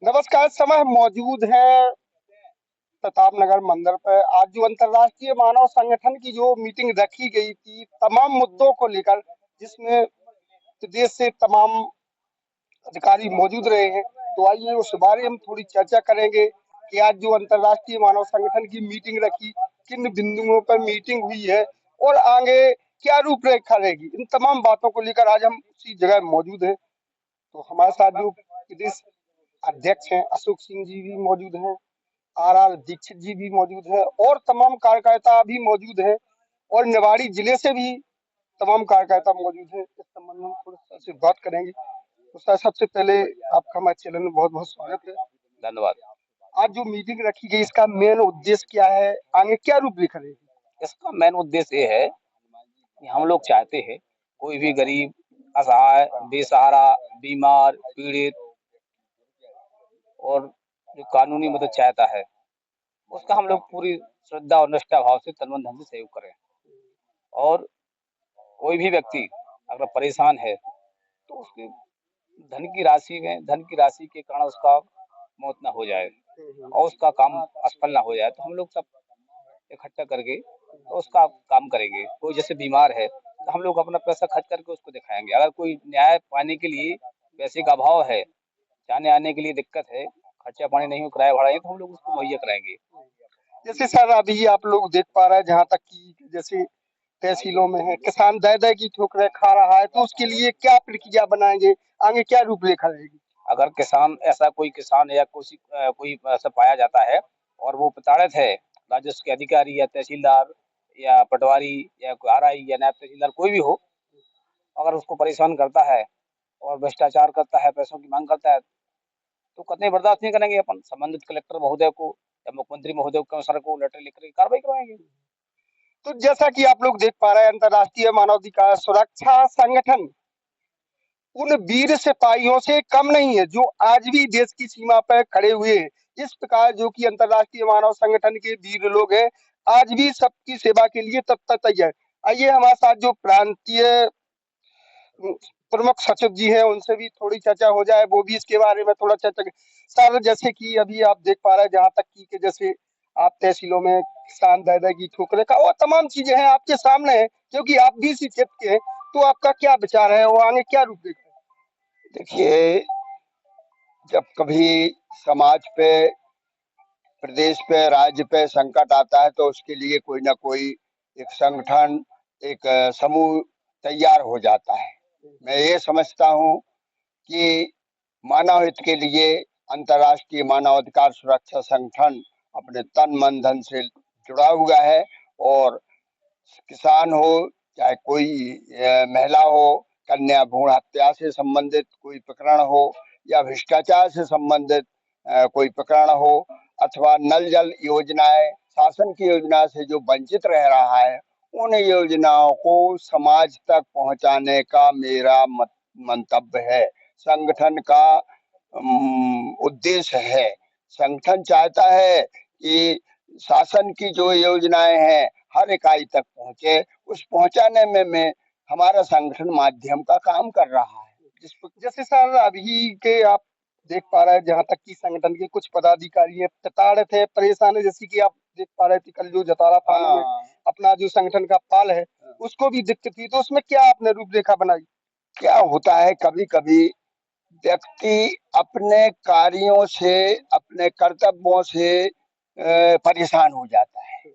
नमस्कार। समय मौजूद है प्रताप नगर मंदिर पर। आज जो अंतर्राष्ट्रीय मानव संगठन की जो मीटिंग रखी गई थी तमाम मुद्दों को लेकर, जिसमें प्रदेश से तमाम अधिकारी मौजूद रहे हैं। तो आइए उस बारे में थोड़ी चर्चा करेंगे कि आज जो अंतर्राष्ट्रीय मानव संगठन की मीटिंग रखी, किन बिंदुओं पर मीटिंग हुई है और आगे क्या रूपरेखा रहेगी। इन तमाम बातों को लेकर आज हम उसी जगह मौजूद हैं। तो हमारे साथ जो प्रदेश अध्यक्ष हैं अशोक सिंह जी भी मौजूद हैं, आर दीक्षित जी भी मौजूद है और तमाम कार्यकर्ता भी मौजूद है और निवाड़ी जिले से भी तमाम कार्यकर्ता मौजूद है। इस संबंध में थोड़ा सा से बात करेंगे। तो सर, सबसे पहले आपका हमारे चैनल में बहुत बहुत स्वागत है। धन्यवाद। आज जो मीटिंग रखी गई इसका मेन उद्देश्य क्या है, आगे क्या रूपरेखा रहेगी? इसका मेन उद्देश्य ये है कि हम लोग चाहते हैं कोई भी गरीब, असहाय, बेसहारा, बीमार, पीड़ित और जो कानूनी मदद चाहता है उसका हम लोग पूरी श्रद्धा और निष्ठा भाव से तन मन धन से सहयोग करें। और कोई भी व्यक्ति अगर परेशान है तो उसकी धन की राशि के कारण उसका मौत ना हो जाए और उसका काम असफल ना हो जाए, तो हम लोग सब इकट्ठा करके तो उसका काम करेंगे। कोई जैसे बीमार है तो हम लोग अपना पैसा खर्च करके उसको दिखाएंगे। अगर कोई न्याय पाने के लिए पैसे का अभाव है, जाने आने के लिए दिक्कत है, खर्चा पानी नहीं हो, किराया भाड़ा है, तो हम लोग उसको मुहैया कराएंगे। जैसे सर अभी आप लोग देख पा रहे हैं जहाँ तक कि जैसे तहसीलों में है किसान दर दर की ठोकरें खा रहा है, तो उसके लिए क्या प्रक्रिया बनाएंगे, आगे क्या रूपरेखा रहेगी? अगर कोई किसान या कोई ऐसा पाया जाता है और वो प्रताड़ित है, राजस्व के अधिकारी या तहसीलदार या पटवारी या कोई आरआई या नायब तहसीलदार कोई भी हो, अगर उसको परेशान करता है और भ्रष्टाचार करता है, पैसों की मांग करता है, तो कतई बर्दाश्त नहीं करेंगे। अपन संबंधित कलेक्टर महोदय को या मुख्यमंत्री महोदय को, सर को लेटर लिख कर कार्रवाई करवाएंगे। तो जैसा कि आप लोग देख पा रहे हैं, अंतर्राष्ट्रीय मानवाधिकार सुरक्षा संगठन उन वीर सिपाहियों से कम नहीं है जो आज भी देश की सीमा पर खड़े हुए हैं। इस प्रकार जो कि अंतर्राष्ट्रीय मानव संगठन के वीर लोग हैं, आज भी सबकी सेवा के लिए तत्पर तैयार। आइए हमारे साथ जो प्रांतीय प्रमुख सचिव जी हैं उनसे भी थोड़ी चर्चा हो जाए, वो भी इसके बारे में थोड़ा चर्चा सर, जैसे कि अभी आप देख पा रहे हैं जहां तक कि जैसे आप तहसीलों में किसान दादा की ठोकरें का और तमाम चीजें हैं आपके सामने है, क्योंकि आप भी इसी क्षेत्र के हैं। तो आपका क्या विचार है, वो आगे क्या रूपरेखा है? देखिए, जब कभी समाज पे, प्रदेश पे, राज्य पे संकट आता है तो उसके लिए कोई ना कोई एक संगठन, एक समूह तैयार हो जाता है। मैं ये समझता हूँ कि मानव हित के लिए अंतर्राष्ट्रीय मानवाधिकार सुरक्षा संगठन अपने तन मन धन से जुड़ा हुआ है। और किसान हो, चाहे कोई महिला हो, कन्या भ्रूण हत्या से संबंधित कोई प्रकरण हो, या भ्रष्टाचार से संबंधित कोई प्रकरण हो, अथवा नल जल योजनाएं, शासन की योजना से जो वंचित रह रहा है, उन योजनाओं को समाज तक पहुंचाने का मेरा मंतव्य है, संगठन का उद्देश्य है। संगठन चाहता है कि शासन की जो योजनाएं हैं हर इकाई तक पहुंचे। उस पहुंचाने में हमारा संगठन माध्यम का काम कर रहा है। जैसे सर अभी के आप देख पा रहे हैं जहां तक कि संगठन के कुछ पदाधिकारी है प्रताड़ित है, परेशान है, जैसे कि आप देख पा रहे थे कल जो जतारा थाना में अपना जो संगठन का पाल है उसको भी दिक्कत थी, तो उसमें क्या आपने रूपरेखा बनाई? क्या होता है, कभी कभी व्यक्ति अपने कार्यों से, अपने कर्तव्यों से परेशान हो जाता है।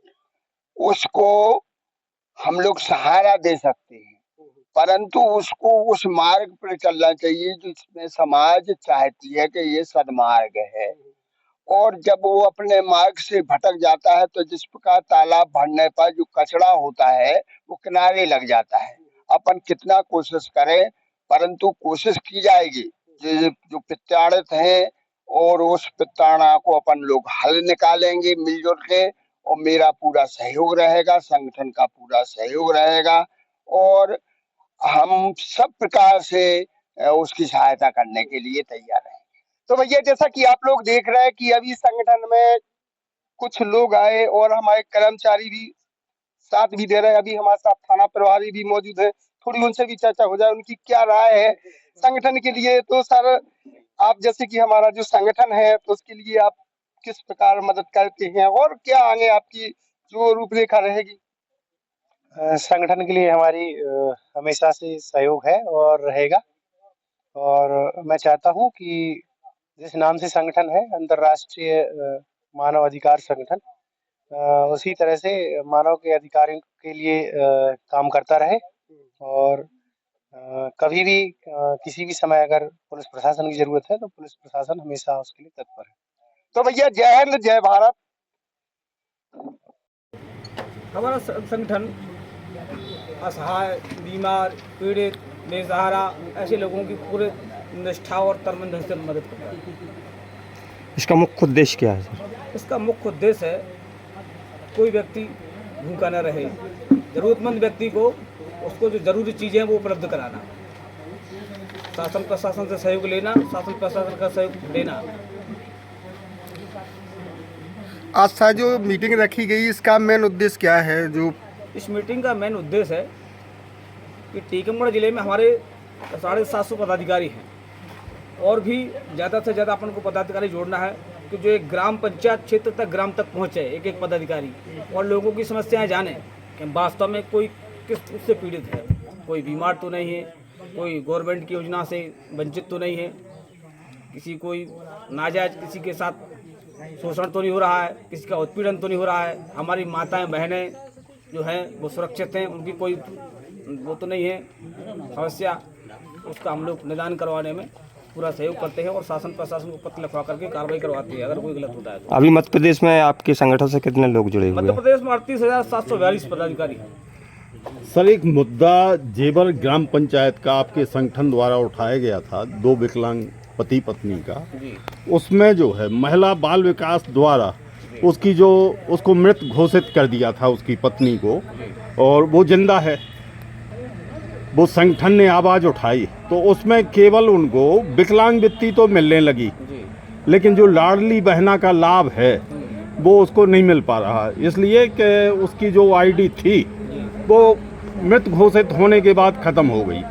उसको हम लोग सहारा दे सकते हैं, परंतु उसको उस मार्ग पर चलना चाहिए जिसमें समाज चाहती है कि ये सदमार्ग है। और जब वो अपने मार्ग से भटक जाता है तो जिस प्रकार तालाब भरने पर जो कचरा होता है वो किनारे लग जाता है। अपन कितना कोशिश करें, परंतु कोशिश की जाएगी। जो प्रताड़ित हैं और उस प्रताड़ना को अपन लोग हल निकालेंगे मिलजुल के, और मेरा पूरा सहयोग रहेगा, संगठन का पूरा सहयोग रहेगा, और हम सब प्रकार से उसकी सहायता करने के लिए तैयार हैं। तो भैया जैसा कि आप लोग देख रहे हैं कि अभी संगठन में कुछ लोग आए और हमारे कर्मचारी भी साथ भी दे रहे हैं। अभी हमारे साथ थाना प्रभारी भी मौजूद है, थोड़ी उनसे भी चर्चा हो जाए, उनकी क्या राय है संगठन के लिए। तो सर आप जैसे कि हमारा जो संगठन है तो उसके लिए आप किस प्रकार मदद करते हैं और क्या आगे आपकी जो रूपरेखा रहेगी? संगठन के लिए हमारी हमेशा से सहयोग है और रहेगा। और मैं चाहता हूँ कि जिस नाम से संगठन है अंतर्राष्ट्रीय मानव अधिकार संगठन, उसी तरह से मानव के अधिकारों के लिए काम करता रहे। और कभी भी किसी भी समय अगर पुलिस प्रशासन की जरूरत है तो पुलिस प्रशासन हमेशा उसके लिए तत्पर है। तो भैया जय हिंद जय भारत। हमारा संगठन असहाय, बीमार, पीड़ित, बेसहारा ऐसे लोगों की पूरे निष्ठा और तन धन से मदद करता है। इसका मुख्य उद्देश्य क्या है सर? इसका मुख्य उद्देश्य है कोई व्यक्ति भूखा न रहे, ज़रूरतमंद व्यक्ति को उसको जो ज़रूरी चीज़ें हैं वो उपलब्ध कराना, शासन प्रशासन से सहयोग लेना, शासन प्रशासन का सहयोग लेना। आज सा जो मीटिंग रखी गई इसका मेन उद्देश्य क्या है? जो इस मीटिंग का मेन उद्देश्य है कि टीकमगढ़ जिले में हमारे 750 पदाधिकारी हैं और भी ज़्यादा से ज़्यादा अपन को पदाधिकारी जोड़ना है कि जो एक ग्राम पंचायत क्षेत्र तक ग्राम तक पहुँचे एक एक पदाधिकारी और लोगों की समस्याएं जाने कि वास्तव में कोई किस उससे पीड़ित है, कोई बीमार तो नहीं है, कोई गवर्नमेंट की योजना से वंचित तो नहीं है, किसी कोई नाजायज किसी के साथ शोषण तो नहीं हो रहा है, किसी का उत्पीड़न तो नहीं हो रहा है, हमारी माताएं बहनें जो हैं वो सुरक्षित हैं, उनकी कोई वो तो नहीं है समस्या, उसका हम लोग निदान करवाने में पूरा सहयोग करते हैं और शासन प्रशासन को पत्र लिखवा करके कार्रवाई करवाते हैं अगर कोई गलत होता है तो। अभी मध्य प्रदेश में आपके संगठन से कितने लोग जुड़े हुए मध्य हैं? प्रदेश में 38,742 पदाधिकारी हैं। सर, एक मुद्दा जेवर ग्राम पंचायत का आपके संगठन द्वारा उठाया गया था, 2 विकलांग पति पत्नी का। उसमें जो है महिला बाल विकास द्वारा उसकी जो उसको मृत घोषित कर दिया था उसकी पत्नी को, और वो जिंदा है। वो संगठन ने आवाज़ उठाई तो उसमें केवल उनको विकलांग वित्ती तो मिलने लगी, लेकिन जो लाडली बहना का लाभ है वो उसको नहीं मिल पा रहा, इसलिए कि उसकी जो आईडी थी वो मृत घोषित होने के बाद ख़त्म हो गई।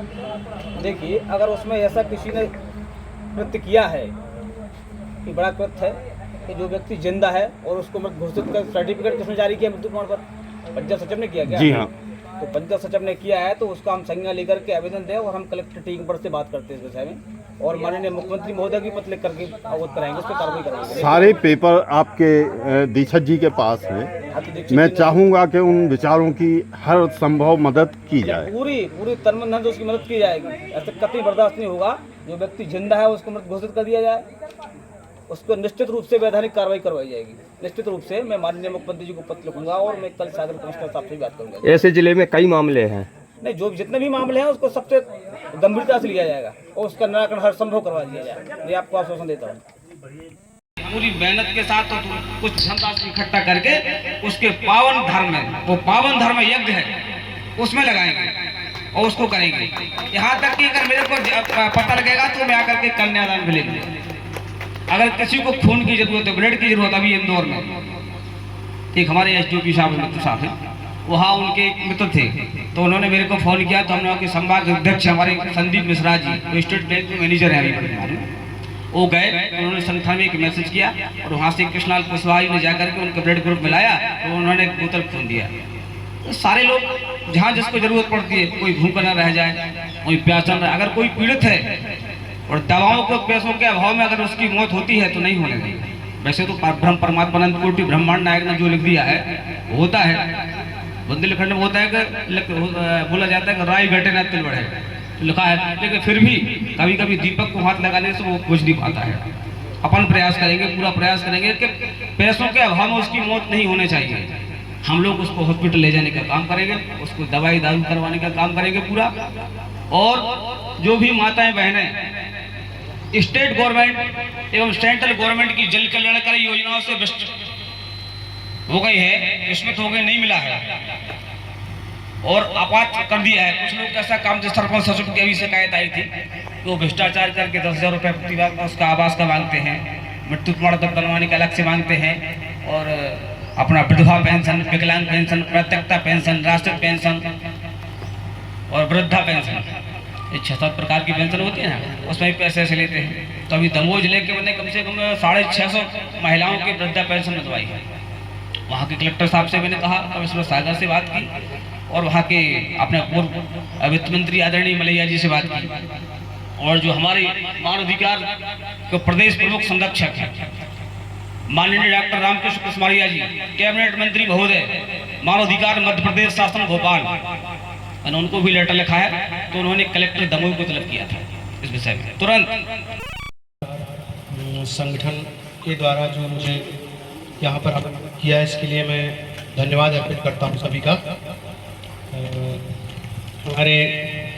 देखिए, अगर उसमें ऐसा किसी ने कृत्य किया है कि बड़ा कृत्य है कि जो व्यक्ति जिंदा है और उसको मृत घोषित कर सर्टिफिकेट किसने जारी किया मृत्यु प्रमाण पत्र? पंचायत सचिव ने किया क्या? जी हाँ। तो पंचायत सचिव ने किया है तो उसका हम संज्ञा लेकर के आवेदन दें और हम कलेक्टर टीकमगढ़ से बात करते हैं इस विषय में और माननीय मुख्यमंत्री महोदय की पत्र लिख करके अवगत कराएंगे, उस पर कार्रवाई कराएंगे। सारे पेपर आपके दीक्षित जी के पास हैं। मैं चाहूँगा कि उन विचारों की हर संभव मदद की जाए। पूरी तन मन धन से उसकी मदद की जाएगी। ऐसे कतई बर्दाश्त नहीं होगा जो व्यक्ति जिंदा है उसको मृत घोषित कर दिया जाए, उसको निश्चित रूप से वैधानिक कार्रवाई करवाई जाएगी। निश्चित रूप से मैं माननीय मुख्यमंत्री जी को पत्र लिखूंगा और मैं कल सागर कमिश्नर साहब से भी बात करूंगा। ऐसे जिले में कई मामले हैं। नहीं, जो जितने भी मामले हैं उसको सबसे गंभीरता से लिया जाएगा और उसका निराकरण हर संभव करवा दिया जाएगा। ये आपको आश्वासन देता हूँ। पूरी मेहनत के साथ तो कुछ धनराशि इकट्ठा करके उसके पावन धर्म में, वो पावन धर्म यज्ञ है उसमें लगाएंगे और उसको करेंगे। यहाँ तक कि अगर मेरे को पता लगेगा तो मैं आकर के कन्यादान भी लेंगे। अगर किसी को खून की जरूरत है, ब्लड की जरूरत, अभी इंदौर में एक हमारे एसडीओपी साहब मित्र साहब हैं, वहाँ उनके एक मित्र थे तो उन्होंने मेरे को फ़ोन किया तो हमने वहाँ के संभाग अध्यक्ष हमारे संदीप मिश्रा जी जो स्टेट बैंक के मैनेजर हैं अभी, वो गए, उन्होंने संगठन में एक मैसेज किया और वहाँ से कृष्णाल कुशवाहा ने जाकर के उनका ब्लड ग्रुप मिलाया तो उन्होंने एक बोतल खून दिया। तो सारे लोग जहाँ जिसको जरूरत पड़ती है, कोई भूखा न रह जाए, कोई प्यासा न रहे। अगर कोई पीड़ित है और दवाओं को पैसों के अभाव में अगर उसकी मौत होती है तो नहीं होने देगी। वैसे तो ब्रह्म परमात्मा अनंत कोटि ब्रह्मांड नायक ने जो लिख दिया है होता है, बुंदेलखंड में होता है कि बोला जाता है कि राई घटे ना तिल बढ़े, लिखा है। लेकिन फिर भी कभी कभी दीपक को हाथ लगाने से वो कुछ नहीं पाता है। अपन प्रयास करेंगे, पूरा प्रयास करेंगे कि पैसों के अभाव में उसकी मौत नहीं होनी चाहिए। हम लोग उसको हॉस्पिटल ले जाने का काम करेंगे, उसको दवाई दारू करवाने का काम करेंगे पूरा। और जो भी माताएं बहनें स्टेट गवर्नमेंट एवं सेंट्रल गवर्नमेंट की जल कल्याणकारी योजनाओं से भ्रष्ट हो गई है, किस्मत हो गई, नहीं मिला है और आपात कर दिया है। कुछ लोग ऐसा काम, जो सरपंच सचिव की अभी शिकायत आई थी तो वो भ्रष्टाचार करके 10,000 रुपये प्रति बार उसका आवास का मांगते हैं, मृत्यु प्रमाण पत्र बनवाने का अलग से मांगते हैं और अपना विधवा पेंशन, विकलांग पेंशन, प्रत्यक्षता पेंशन, राष्ट्रीय पेंशन और वृद्धा पेंशन, ये 6-7 प्रकार की पेंशन होती है ना, उसमें भी पैसे ऐसे लेते हैं। तो अभी दमोह जिले के मैंने कम से कम 650 महिलाओं की वृद्धा पेंशन मिलवाई है। वहाँ के कलेक्टर साहब से मैंने कहा, कमिश्नर सागर से बात की और वहाँ के अपने पूर्व वित्त मंत्री आदरणीय मलैया जी से बात की, और जो हमारे मानवाधिकार के प्रदेश प्रमुख संरक्षक हैं माननीय डॉक्टर रामकृष्ण कुसमारिया जी, कैबिनेट मंत्री महोदय मानवाधिकार मध्य प्रदेश शासन भोपाल, मैंने उनको भी लेटर लिखा है। तो उन्होंने कलेक्टर दमोह को तलब किया था इस विषय में तुरंत। संगठन के द्वारा जो मुझे यहाँ पर किया है, इसके लिए मैं धन्यवाद अर्पित करता हूँ सभी का। हमारे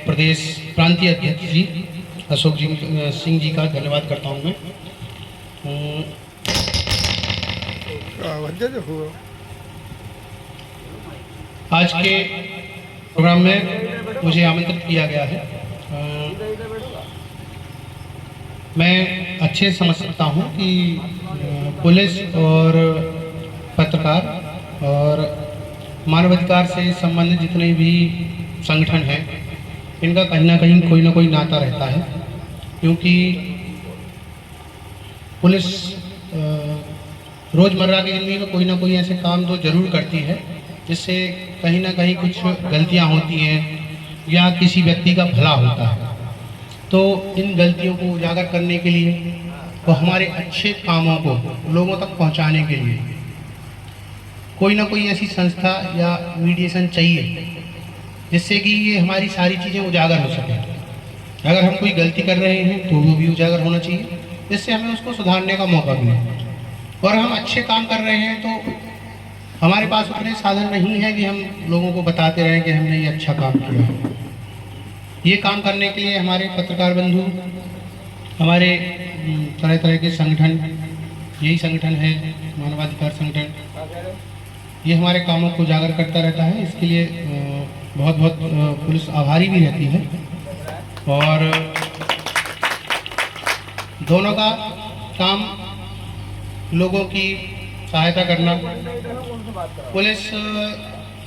प्रदेश प्रांतीय अध्यक्ष जी अशोक सिंह जी का धन्यवाद करता हूँ मैं। आज के प्रोग्राम में मुझे आमंत्रित किया गया है। मैं अच्छे समझ सकता हूँ कि पुलिस और पत्रकार और मानवाधिकार से संबंधित जितने भी संगठन हैं, इनका कहीं ना कोई नाता रहता है, क्योंकि पुलिस रोज़मर्रा की ज़िंदगी में कोई ना कोई ऐसे काम तो ज़रूर करती है जिससे कहीं ना कहीं कुछ गलतियाँ होती हैं या किसी व्यक्ति का भला होता है। तो इन गलतियों को उजागर करने के लिए और हमारे अच्छे कामों को लोगों तक पहुंचाने के लिए कोई ना कोई ऐसी संस्था या मीडिएशन चाहिए जिससे कि ये हमारी सारी चीज़ें उजागर हो सकें। अगर हम कोई गलती कर रहे हैं तो वो भी उजागर होना चाहिए, जिससे हमें उसको सुधारने का मौका मिले। और हम अच्छे काम कर रहे हैं तो हमारे पास उतने साधन नहीं है कि हम लोगों को बताते रहें कि हमने ये अच्छा काम किया है। ये काम करने के लिए हमारे पत्रकार बंधु, हमारे तरह तरह के संगठन, यही संगठन है मानवाधिकार संगठन, ये हमारे कामों को उजागर करता रहता है। इसके लिए बहुत बहुत पुलिस आभारी भी रहती है। और दोनों का काम लोगों की सहायता करना। पुलिस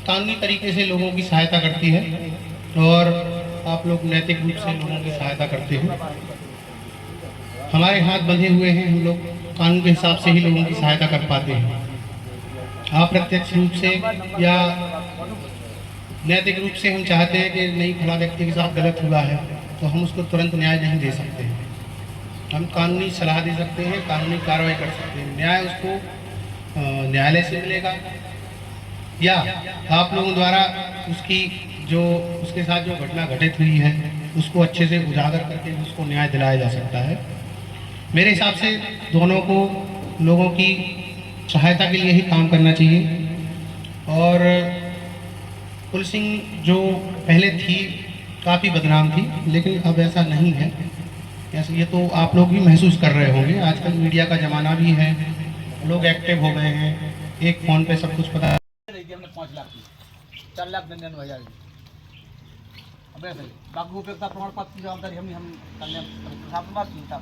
कानूनी तरीके से लोगों की सहायता करती है और आप लोग नैतिक रूप से लोगों की सहायता करते हैं। हमारे हाथ बंधे हुए हैं, हम लोग कानून के हिसाब से ही लोगों की सहायता कर पाते हैं। अप्रत्यक्ष रूप से या नैतिक रूप से हम चाहते हैं कि नहीं फला व्यक्ति के साथ गलत हुआ है तो हम उसको तुरंत न्याय नहीं दे सकते हैं। हम कानूनी सलाह दे सकते हैं, कानूनी कार्रवाई कर सकते हैं। न्याय उसको न्यायालय से मिलेगा या आप लोगों द्वारा उसके साथ जो घटना घटित हुई है उसको अच्छे से उजागर करके उसको न्याय दिलाया जा सकता है। मेरे हिसाब से दोनों को लोगों की सहायता के लिए ही काम करना चाहिए। और पुलिसिंग जो पहले थी काफ़ी बदनाम थी, लेकिन अब ऐसा नहीं है। ऐसे ये तो आप लोग भी महसूस कर रहे होंगे। आजकल मीडिया का ज़माना भी है, लोग एक्टिव हो गए हैं, एक फ़ोन पे सब कुछ पता। 5 लाख की 4,99,000 की अब ऐसे बाकी उपयोगिता प्रमाण पत्र की जवाबदारी हम कल्याण साहब बात की साहब